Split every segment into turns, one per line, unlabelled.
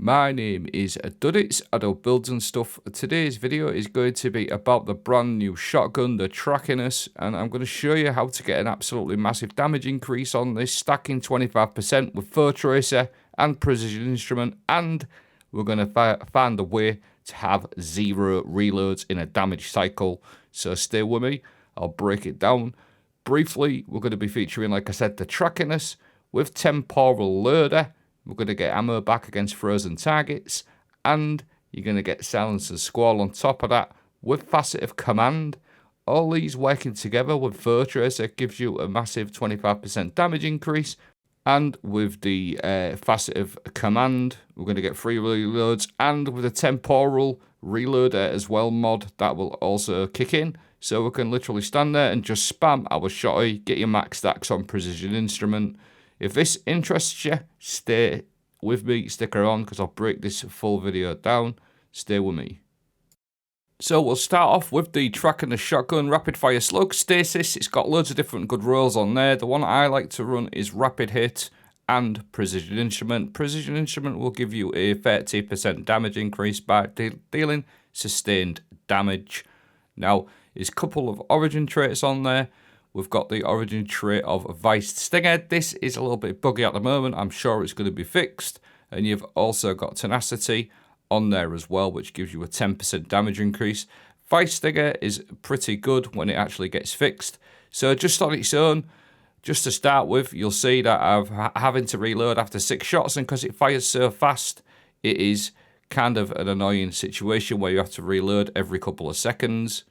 My name is Duddits, I do builds and stuff. Today's video is going to be about the brand new shotgun, the Trachinus, and I'm going to show you how to get an absolutely massive damage increase on this, stacking 25% with Fur Tracer and Precision Instrument, and we're going to find a way to have 0 reloads in a damage cycle. So stay with me, I'll break it down. Briefly, we're going to be featuring, like I said, the Trachinus with temporal loader. We're going to get ammo back against frozen targets, and you're going to get silence and squall on top of that with Facet of command. All these working together with Fur Tracer gives you a massive 25% damage increase, and with the Facet of command, we're going to get 3 reloads, and with the temporal reloader as well mod, that will also kick in. So we can literally stand there and just spam our shotty, get your max stacks on Precision Instrument. If this interests you, stay with me, stick around, because I'll break this full video down. Stay with me. So we'll start off with the Trachinus shotgun, rapid fire slug, stasis. It's got loads of different good rolls on there. The one I like to run is rapid hit and Precision Instrument. Precision Instrument will give you a 30% damage increase by dealing sustained damage. Now, there's a couple of origin traits on there. We've got the origin trait of Viced Stinger. This is a little bit buggy at the moment. I'm sure it's going to be fixed. And you've also got Tenacity on there as well, which gives you a 10% damage increase. Viced Stinger is pretty good when it actually gets fixed. So just on its own, just to start with, you'll see that I'm having to reload after 6 shots. And because it fires so fast, it is kind of an annoying situation where you have to reload every couple of seconds.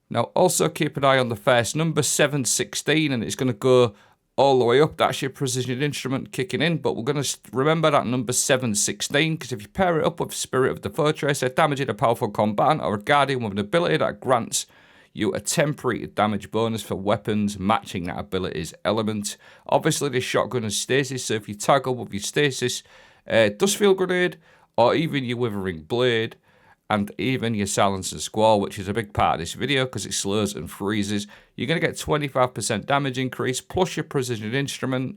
Now, also keep an eye on the first number, 716, and it's going to go all the way up. That's your Precision Instrument kicking in, but we're going to remember that number 716, because if you pair it up with Spirit of the Fur Tracer, damaging a powerful combatant or a guardian with an ability that grants you a temporary damage bonus for weapons matching that ability's element. Obviously, this shotgun is stasis, so if you toggle with your stasis, Dust Field Grenade, or even your Withering Blade, and even your silence and squall, which is a big part of this video because it slows and freezes, you're going to get 25% damage increase plus your Precision Instrument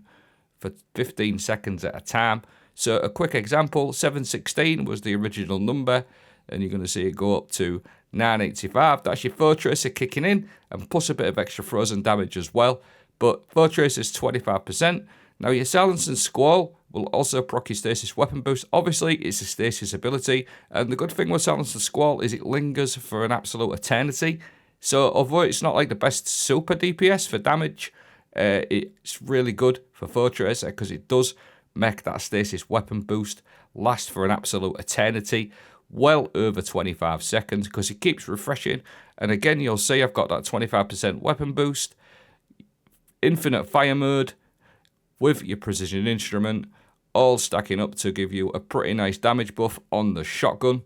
for 15 seconds at a time. So a quick example, 716 was the original number, and you're going to see it go up to 985. That's your Fur Tracer kicking in, and plus a bit of extra frozen damage as well. But Fur Tracer is 25%. Now your silence and squall will also proc your stasis weapon boost. Obviously, it's a stasis ability, and the good thing with silence and squall is it lingers for an absolute eternity. So although it's not like the best super DPS for damage, it's really good for Fur Tracer because it does make that stasis weapon boost last for an absolute eternity, well over 25 seconds, because it keeps refreshing. And again, you'll see I've got that 25% weapon boost, infinite fire mode with your Precision Instrument, all stacking up to give you a pretty nice damage buff on the shotgun.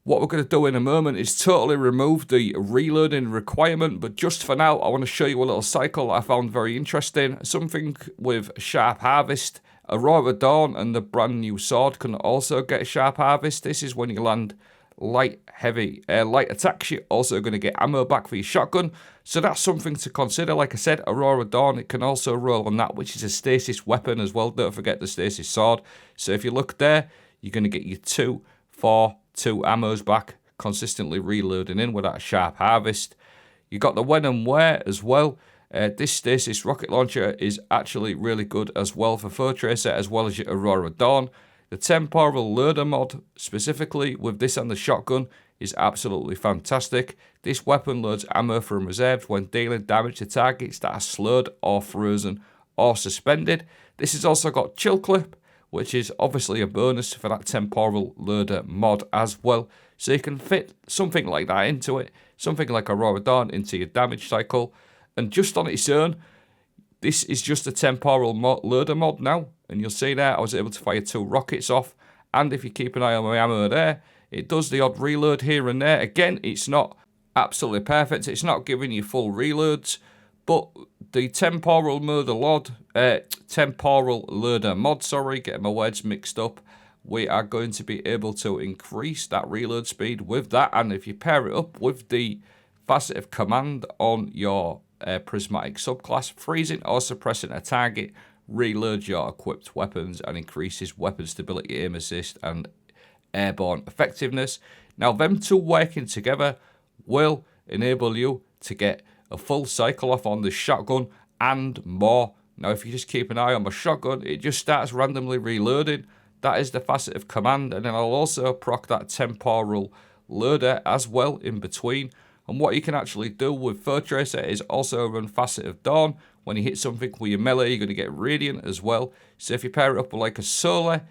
What we're going to do in a moment is totally remove the reloading requirement, but just for now, I want to show you a little cycle I found very interesting. Something with Sharp Harvest, Aurora Dawn, and the brand new sword can also get Sharp Harvest. This is when you land light attacks. You're also going to get ammo back for your shotgun, so that's something to consider. Like I said, Aurora Dawn, it can also roll on that, which is a stasis weapon as well. Don't forget the stasis sword. So if you look there, you're going to get your 2, 4, 2 ammos back, consistently reloading in with that Sharp Harvest. You got the when and where as well. This stasis rocket launcher is actually really good as well for Fur Tracer, as well as your Aurora Dawn. The temporal loader mod, specifically with this and the shotgun, is absolutely fantastic. This weapon loads ammo from reserves when dealing damage to targets that are slowed or frozen or suspended. This has also got chill clip, which is obviously a bonus for that temporal loader mod as well. So you can fit something like that into it, something like Aurora Dawn into your damage cycle. And just on its own, this is just a temporal loader mod now. And you'll see there, I was able to fire 2 rockets off. And if you keep an eye on my ammo there, it does the odd reload here and there. Again, it's not absolutely perfect. It's not giving you full reloads. But the temporal loader mod, getting my words mixed up, we are going to be able to increase that reload speed with that. And if you pair it up with the Facet of command on your prismatic subclass, freezing or suppressing a target reloads your equipped weapons and increases weapon stability, aim assist, and airborne effectiveness. Now, them two working together will enable you to get a full cycle off on the shotgun and more. Now, if you just keep an eye on my shotgun, it just starts randomly reloading. That is the Facet of command, and then I'll also proc that temporal loader as well in between. And what you can actually do with Third Tracer is also run Facet of Dawn. When you hit something with your melee, you're going to get Radiant as well. So if you pair it up with like a solar,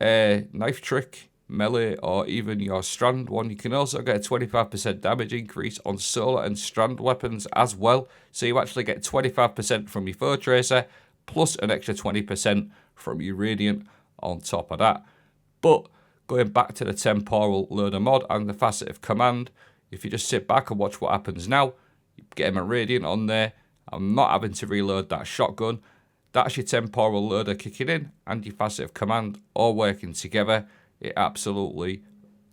knife trick, melee, or even your strand one, you can also get a 25% damage increase on solar and strand weapons as well. So you actually get 25% from your Third Tracer plus an extra 20% from your Radiant on top of that. But going back to the temporal loader mod and the Facet of command, if you just sit back and watch what happens now, you get him a Radiant on there. I'm not having to reload that shotgun. That's your temporal loader kicking in and your Facet of command all working together. It absolutely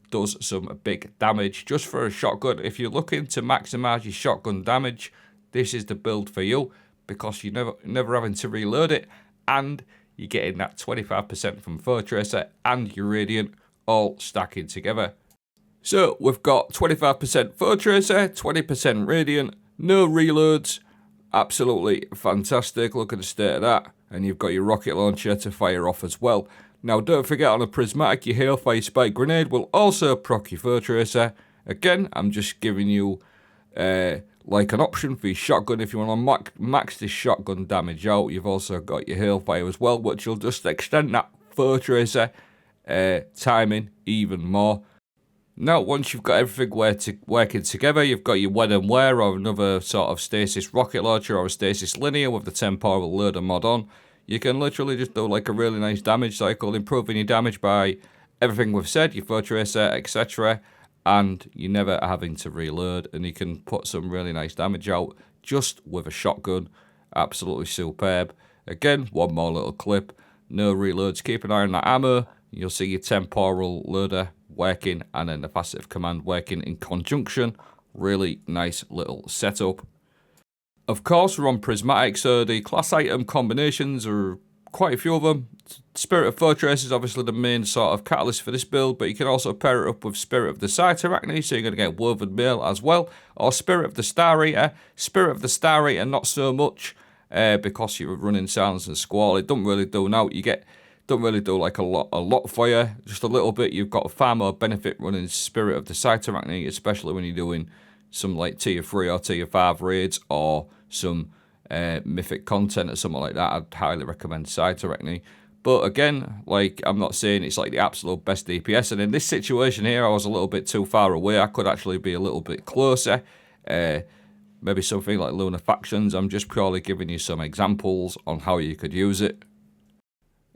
does some big damage just for a shotgun. If you're looking to maximize your shotgun damage, this is the build for you, because you're never having to reload it, and you're getting that 25% from Third Tracer and your Radiant all stacking together. So we've got 25% Third Tracer, 20% Radiant, no reloads. Absolutely fantastic. Look at the state of that. And you've got your rocket launcher to fire off as well. Now, don't forget, on a prismatic, your Hailfire Spike Grenade will also proc your Third Tracer. Again, I'm just giving you like an option for your shotgun. If you want to max this shotgun damage out, you've also got your Hailfire as well, which will just extend that Third Tracer timing even more. Now, once you've got everything working together, you've got your Wed and Wear or another sort of stasis rocket launcher or a stasis linear with the temporal loader mod on. You can literally just do like a really nice damage cycle, improving your damage by everything we've said, your Third Tracer, etc. And you're never having to reload, and you can put some really nice damage out just with a shotgun. Absolutely superb. Again, one more little clip. No reloads. Keep an eye on that ammo. You'll see your temporal loader working and then the Facet of command working in conjunction. Really nice little setup. Of course, we're on prismatic, so the class item combinations are quite a few of them. Spirit of Third Tracer is obviously the main sort of catalyst for this build, but you can also pair it up with Spirit of the Cytarachne, so you're going to get Woven Mail as well, or Spirit of the Star Eater. Spirit of the Star Eater, not so much, because you're running Silence and Squall. It don't really do now. Don't really do like a lot for you, just a little bit. You've got far more benefit running Spirit of the Cytarachne, especially when you're doing some like tier 3 or tier 5 raids or some mythic content or something like that. I'd highly recommend Cytarachne. But again, like, I'm not saying it's like the absolute best DPS, and in this situation here, I was a little bit too far away. I could actually be a little bit closer. Maybe something like Lunar Factions. I'm just purely giving you some examples on how you could use it.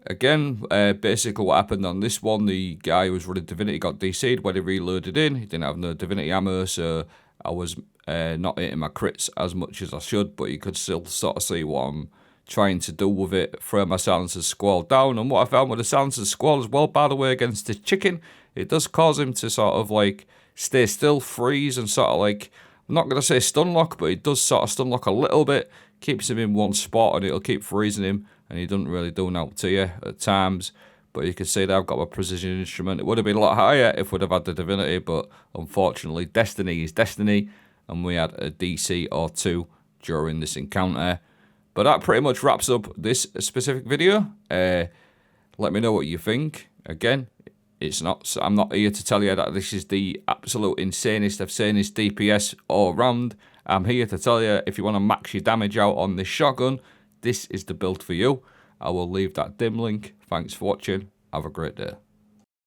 Again, basically what happened on this one, the guy who was running Divinity got DC'd when he reloaded in. He didn't have no Divinity ammo, so I was not hitting my crits as much as I should, but you could still sort of see what I'm trying to do with it, throw my Silencer's Squall down. And what I found with the Silencer's Squall as well, by the way, against the chicken, it does cause him to sort of like stay still, freeze, and sort of like, I'm not going to say stun lock, but it does sort of stun lock a little bit, keeps him in one spot, and it'll keep freezing him, and he doesn't really do naught to you at times. But you can see that I've got my precision instrument. It would have been a lot higher if we'd have had the Divinity, but unfortunately, Destiny is Destiny, and we had a DC or two during this encounter. But that pretty much wraps up this specific video. Let me know what you think. Again, I'm not here to tell you that this is the absolute insanest of sanest DPS all round. I'm here to tell you, if you want to max your damage out on this shotgun, this is the build for you. I will leave that dim link. Thanks for watching. Have a great day.